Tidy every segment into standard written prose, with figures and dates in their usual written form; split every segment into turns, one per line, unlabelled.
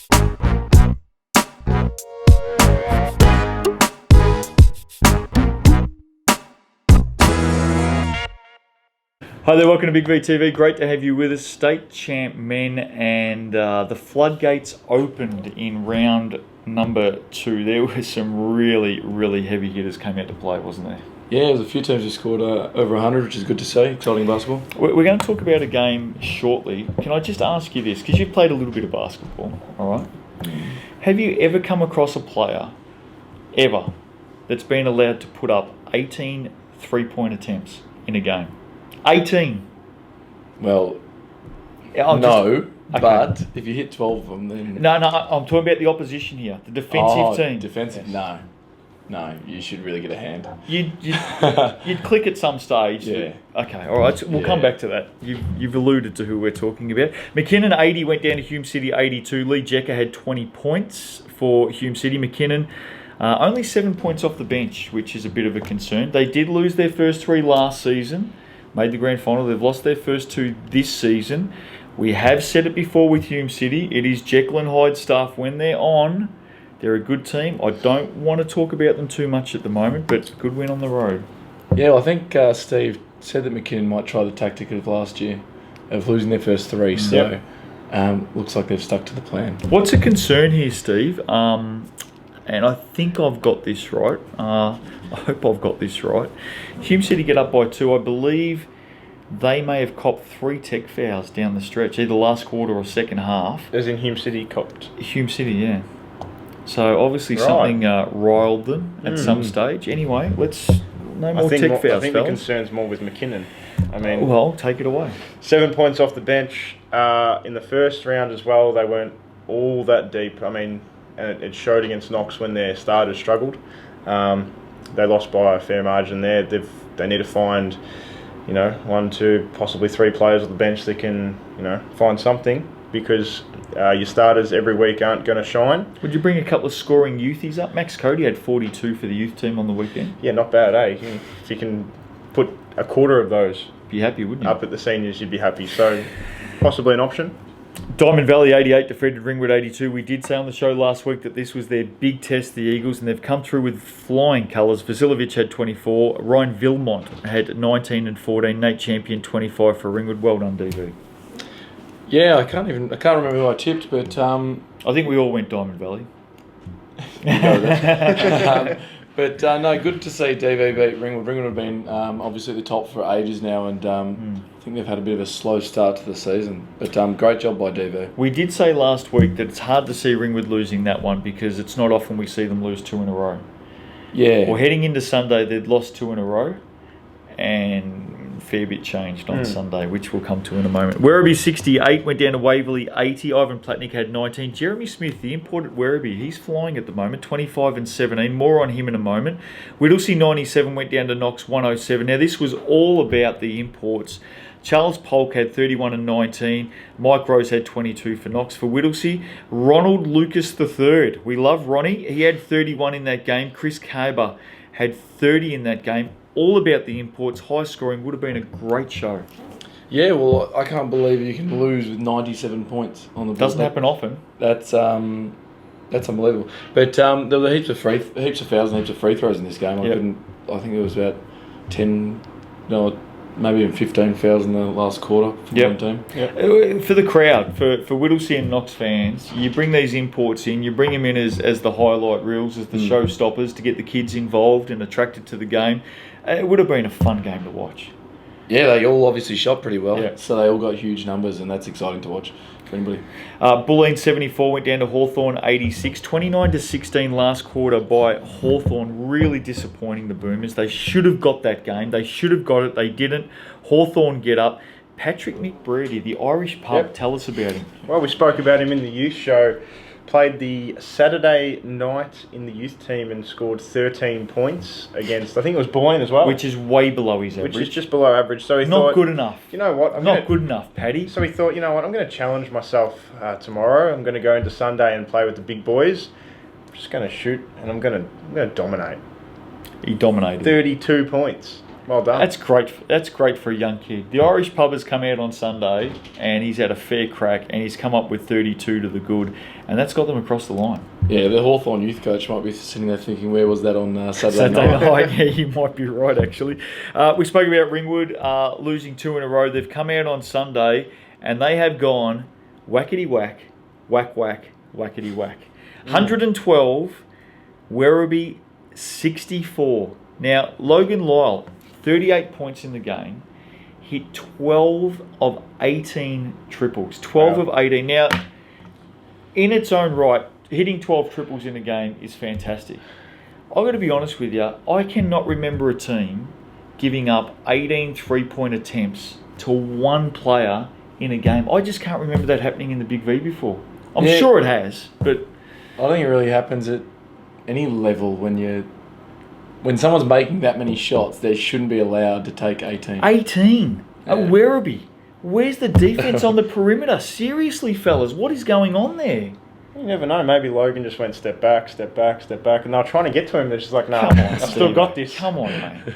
Hi there, welcome to Big V TV. Great to have you with us. State champ men, and the floodgates opened in round number 2. There were some really, really heavy hitters came out to play, wasn't there?
Yeah, there's a few teams who scored over 100, which is good to see. Exciting basketball.
We're going to talk about a game shortly. Can I just ask you this? Because you've played a little bit of basketball, all right? Have you ever come across a player, ever, that's been allowed to put up 18 three-point attempts in a game? 18.
Well, but if you hit 12 of them, then...
No, I'm talking about the opposition here, the defensive team.
Defensive? Yes. No, you should really get a hand.
You'd click at some stage.
Yeah.
Okay, all right, we'll come back to that. You've alluded to who we're talking about. McKinnon, 80, went down to Hume City, 82. Lee Jecker had 20 points for Hume City. McKinnon, only 7 points off the bench, which is a bit of a concern. They did lose their first 3 last season. Made the grand final. They've lost their first 2 this season. We have said it before with Hume City. It is Jekyll and Hyde stuff. When they're on, they're a good team. I don't want to talk about them too much at the moment, but good win on the road.
Yeah, well, I think Steve said that McKinnon might try the tactic of last year of losing their first 3. So looks like they've stuck to the plan.
What's a concern here, Steve? And I think I've got this right. I hope I've got this right. Hume City get up by 2. I believe they may have copped 3 tech fouls down the stretch, either last quarter or second half.
As in Hume City copped?
Hume City, yeah. So obviously something riled them at some stage. Anyway, no more tech fouls,
I think the concern's more with McKinnon. I mean,
well, take it away.
7 points off the bench. In the first round as well, they weren't all that deep. I mean, and it showed against Knox when their starters struggled. They lost by a fair margin there. They need to find, 1, 2, possibly 3 players on the bench that can, find something, because your starters every week aren't going to shine.
Would you bring a couple of scoring youthies up? Max Cody had 42 for the youth team on the weekend.
Yeah, not bad, eh? If you can put a quarter of those,
be happy, wouldn't you?
Up at the seniors, you'd be happy. So possibly an option.
Diamond Valley 88 defeated Ringwood 82. We did say on the show last week that this was their big test, the Eagles, and they've come through with flying colours. Vasilovic had 24. Ryan Vilmont had 19 and 14. Nate Champion 25 for Ringwood. Well done, DV.
Yeah, I can't remember who I tipped, but
I think we all went Diamond Valley.
But no, good to see DV beat Ringwood. Ringwood have been obviously at the top for ages now, and I think they've had a bit of a slow start to the season. But great job by DV.
We did say last week that it's hard to see Ringwood losing that one, because it's not often we see them lose 2 in a row.
Yeah.
Well, heading into Sunday, they'd lost 2 in a row, and fair bit changed on Sunday, which we'll come to in a moment. Werribee 68 went down to Waverley 80. Ivan Platnick had 19. Jeremy Smith, the import at Werribee, he's flying at the moment, 25 and 17. More on him in a moment. Whittlesea 97 went down to Knox 107. Now, this was all about the imports. Charles Polk had 31 and 19. Mike Rose had 22 for Knox. For Whittlesea, Ronald Lucas III. We love Ronnie. He had 31 in that game. Chris Caber had 30 in that game. All about the imports. High scoring. Would have been a great show.
Yeah, well, I can't believe you can lose with 97 points on the board.
Doesn't happen often.
That's unbelievable. But there were heaps of fouls and heaps of free throws in this game. I think there was about 10, maybe even 15 fouls in the last quarter from one team.
Yep. For the crowd, for Whittlesea and Knox fans, you bring these imports in, you bring them in as the highlight reels, as the showstoppers, to get the kids involved and attracted to the game. It would have been a fun game to watch.
Yeah, they all obviously shot pretty well, so they all got huge numbers, and that's exciting to watch for anybody.
Bulleen 74 went down to Hawthorn 86. 29-16 last quarter by Hawthorn. Really disappointing, the Boomers. They should have got that game. They should have got it. They didn't. Hawthorn get up. Patrick McBready, the Irish pub, tell us about him.
Well, we spoke about him in the youth show. Played the Saturday night in the youth team and scored 13 points against, I think it was Bulleen as well.
Which is way below his average.
Which is just below average. So he
not good enough.
You know what?
Not good enough, Paddy.
So he thought, you know what, I'm going to challenge myself tomorrow. I'm going to go into Sunday and play with the big boys. I'm just going to shoot and I'm going to dominate.
He dominated.
32 points. Well done.
That's great. That's great for a young kid. The Irish pub has come out on Sunday, and he's had a fair crack, and he's come up with 32 to the good, and that's got them across the line.
Yeah, the Hawthorn youth coach might be sitting there thinking, where was that on Saturday night?
Yeah, you might be right, actually. We spoke about Ringwood losing 2 in a row. They've come out on Sunday, and they have gone whackety-whack, whack-whack, whackety-whack. 112, Werribee 64. Now, Logan Lyle, 38 points in the game, hit 12 of 18 triples. 12 of 18. Now, in its own right, hitting 12 triples in a game is fantastic. I've got to be honest with you, I cannot remember a team giving up 18 three-point attempts to one player in a game. I just can't remember that happening in the Big V before. I'm sure it has, but
I think it really happens at any level when someone's making that many shots, they shouldn't be allowed to take 18.
18
Yeah.
at Werribee. Where's the defense on the perimeter? Seriously, fellas, what is going on there?
You never know. Maybe Logan just went step back, step back, step back, and they were trying to get to him. They're just like, no,
Come on,
I've still got this.
Come on, mate.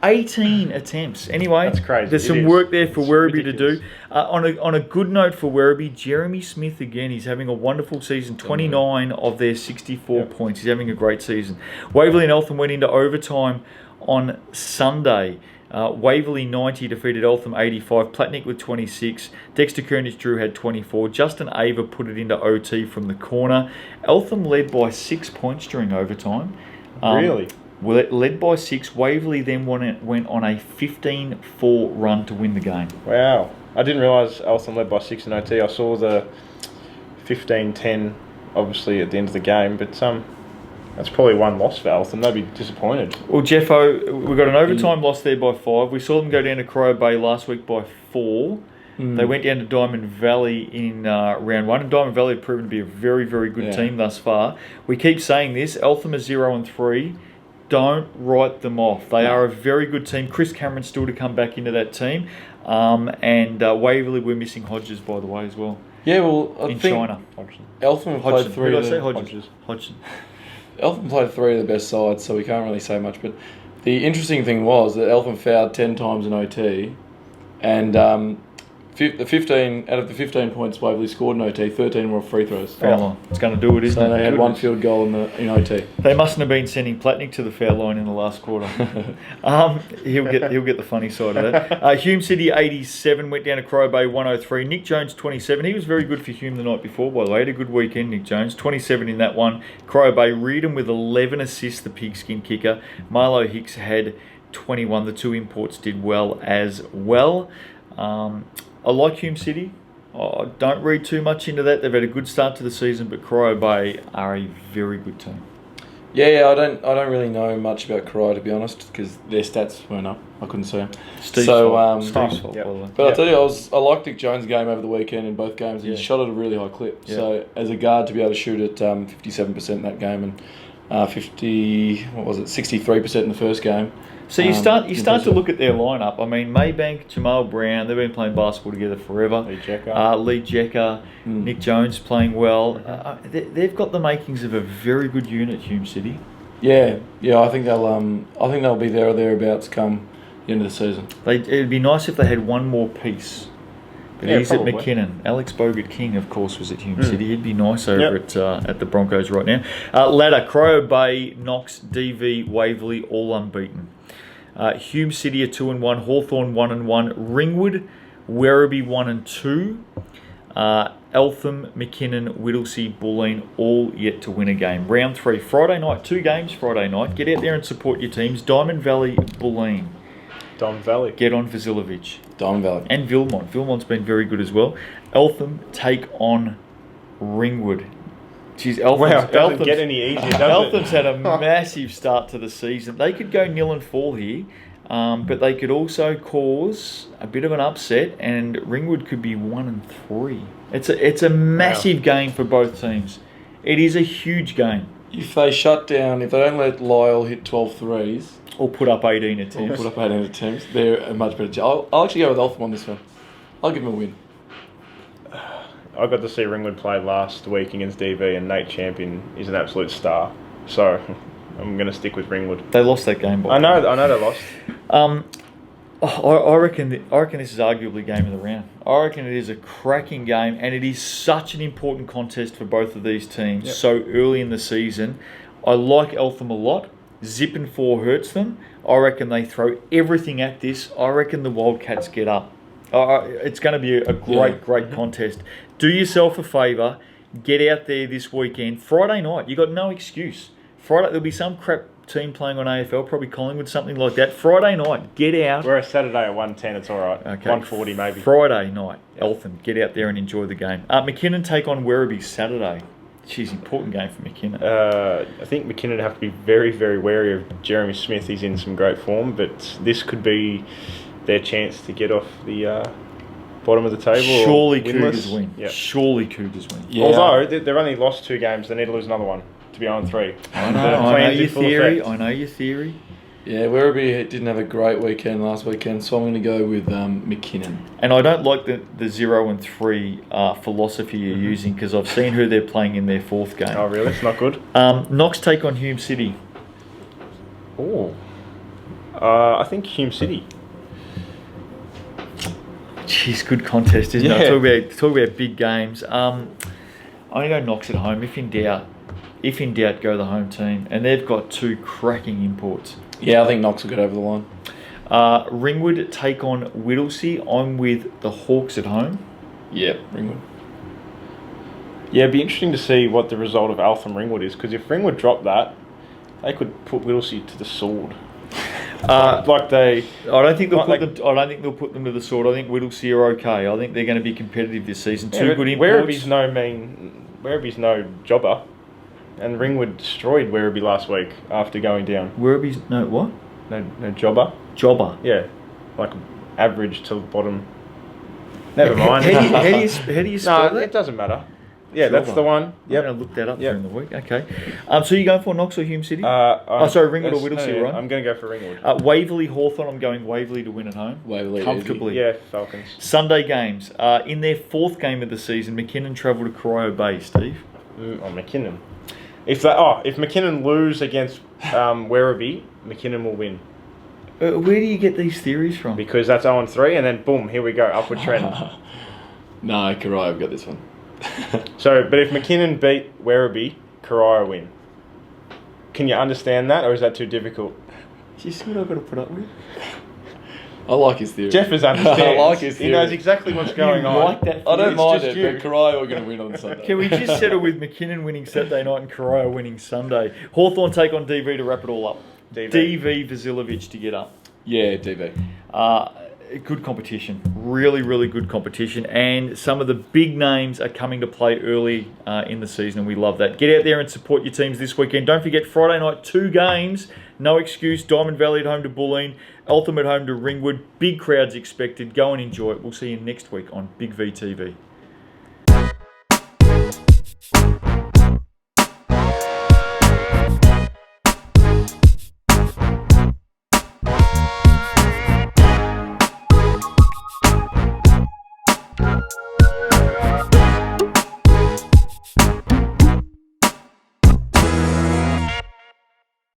18 attempts. Anyway,
That's crazy.
There's
It
some
is.
work there for
It's
Werribee to do.
ridiculous.
On a good note for Werribee, Jeremy Smith again. He's having a wonderful season. 29 of their 64 points. He's having a great season. Waverley and Eltham went into overtime on Sunday. Waverley 90 defeated Eltham 85. Platnick with 26. Dexter Kernish-Drew had 24. Justin Ava put it into OT from the corner. Eltham led by 6 points during overtime.
Really?
Well, led by 6. Waverley then went on a 15-4 run to win the game.
Wow. I didn't realise Eltham led by 6 in OT. I saw the 15-10 obviously at the end of the game, but that's probably one loss for Eltham. They'd be disappointed.
Well, Jeffo, we got an overtime loss there by 5. We saw them go down to Crow Bay last week by 4. They went down to Diamond Valley in round 1, and Diamond Valley have proven to be a very, very good team thus far. We keep saying this, Eltham is 0-3. Don't write them off. They are a very good team. Chris Cameron's still to come back into that team. And Waverley, we're missing Hodges, by the way, as well.
Yeah, well, I
in
think
China.
Eltham have played
Hodgson.
three.
Did I say Hodges? Hodgson.
Eltham played 3 of the best sides, so we can't really say much. But the interesting thing was that Eltham fouled 10 times in OT, and the 15 out of the 15 points Waverley scored in OT, 13 were off free throws.
Foul line. It's going to do it, isn't
So
it?
they had one field goal in OT.
They mustn't have been sending Platnick to the foul line in the last quarter. He'll get the funny side of that. Hume City 87 went down to Crow Bay 103. Nick Jones 27. He was very good for Hume the night before, by the way. Had a good weekend, Nick Jones. 27 in that one. Crow Bay Reardon with 11 assists, the pigskin kicker. Marlo Hicks had 21. The 2 imports did well as well. I like Hume City. Don't read too much into that. They've had a good start to the season, but Crow Bay are a very good team.
Yeah, I don't really know much about Crow, to be honest, because their stats weren't up. I couldn't see them.
Steve's fault, by the way.
But I'll tell you, I liked Nick Jones' game over the weekend in both games. He shot at a really high clip.
Yeah.
So as a guard to be able to shoot at 57% in that game and 63% in the first game.
So you start to look at their lineup. I mean, Maybank, Jamal Brown, they've been playing basketball together forever.
Lee Jecker.
Lee Jecker, Nick Jones playing well. They've got the makings of a very good unit, Hume City.
Yeah. I think they'll be there or thereabouts come the end of the season.
It'd be nice if they had one more piece. But he's
probably.
at McKinnon. Alex Bogart King, of course, was at Hume City. He'd be nice over at the Broncos right now. Ladder, Crow Bay, Knox, DV, Waverley, all unbeaten. Hume City are 2-1, Hawthorn 1-1, Ringwood, Werribee 1-2, Eltham, McKinnon, Whittlesea, Bulleen, all yet to win a game. Round 3, Friday night, 2 games Friday night. Get out there and support your teams. Diamond Valley, Bulleen.
Diamond Valley.
Get on Vasiljevic.
Diamond Valley.
And Vilmont. Vilmont's been very good as well. Eltham take on Ringwood. Jeez,
It doesn't get any easier, does
Eltham's had a massive start to the season. They could go 0-4 here, but they could also cause a bit of an upset, and Ringwood could be 1-3. It's a massive game for both teams. It is a huge game.
If they don't let Lyle hit 12 threes,
Or put up 18 attempts.
put up 18 attempps, they're a much better chance. I'll actually go with Eltham on this one. I'll give them a win.
I got to see Ringwood play last week against DV, and Nate Champion is an absolute star. So I'm going to stick with Ringwood.
They lost that game.
I know they lost.
I reckon this is arguably game of the round. I reckon it is a cracking game, and it is such an important contest for both of these teams so early in the season. I like Eltham a lot. Zip and 4 hurts them. I reckon they throw everything at this. I reckon the Wildcats get up. It's going to be a great contest. Do yourself a favour. Get out there this weekend. Friday night, you got no excuse. Friday, there'll be some crap team playing on AFL, probably Collingwood, something like that. Friday night, get out.
We're a Saturday at 1:10, it's all right. Okay. 1:40 maybe.
Friday night, Eltham, get out there and enjoy the game. McKinnon take on Werribee Saturday. Jeez, important game for McKinnon.
I think McKinnon have to be very, very wary of Jeremy Smith. He's in some great form, but this could be their chance to get off the bottom of the table.
Surely Cougars win. Yep. Surely Cougars win.
Yeah. Although they've only lost 2 games, they need to lose another one to be on 3.
I know your theory.
Yeah, Werribee didn't have a great weekend last weekend, so I'm going to go with McKinnon.
And I don't like the 0 and 3 philosophy you're using, because I've seen who they're playing in their 4th game.
Oh, really? It's not good?
Knox take on Hume City.
Oh. I think Hume City.
Jeez, good contest, isn't it? Talk about big games. I'm going to go Knox at home. If in doubt, go the home team. And they've got 2 cracking imports.
Yeah, I think Knox will get over the line.
Ringwood take on Whittlesea. I'm with the Hawks at home.
Yeah, Ringwood.
Yeah, it'd be interesting to see what the result of Eltham Ringwood is, because if Ringwood drop that, they could put Whittlesea to the sword. I don't think they'll put them to the sword. I think Whittlesea are okay. I think they're going to be competitive this season. 2 good imports. Werribee's no jobber. And Ringwood destroyed Werribee last week after going down.
Werribee's no what?
No jobber.
Jobber.
Yeah, like average to the bottom. Never mind.
How do you spell that?
It doesn't matter. Yeah, jobber. That's the one.
Yeah, I'm going to look that up during the week. Okay. So you going for Knox or Hume City? Ringwood or Whittlesea, right?
I'm going to go for Ringwood.
Waverley Hawthorn. I'm going Waverley to win at home.
Waverley
comfortably.
Easy.
Yeah, Falcons.
Sunday games. In their 4th game of the season, McKinnon travel to Corio Bay. Steve.
McKinnon. If McKinnon lose against Werribee, McKinnon will win.
Where do you get these theories from?
Because that's 0-3, and then boom, here we go, upward trend.
No, Corio have got this one.
But if McKinnon beat Werribee, Corio win. Can you understand that, or is that too difficult?
Do you see what I've got to put up with?
I like his theory.
Jeff understands.
I like his theory.
He knows exactly what's going on.
Like that
I don't mind it, but Corio are going to win on Sunday.
Can we just settle with McKinnon winning Saturday night and Corio winning Sunday? Hawthorn take on DV to wrap it all up. DV Vasiljevic to get up.
Yeah, DV.
Good competition. Really, really good competition. And some of the big names are coming to play early in the season, and we love that. Get out there and support your teams this weekend. Don't forget, Friday night, 2 games. No excuse. Diamond Valley at home to Bulleen. Eltham at home to Ringwood. Big crowds expected. Go and enjoy it. We'll see you next week on Big V TV.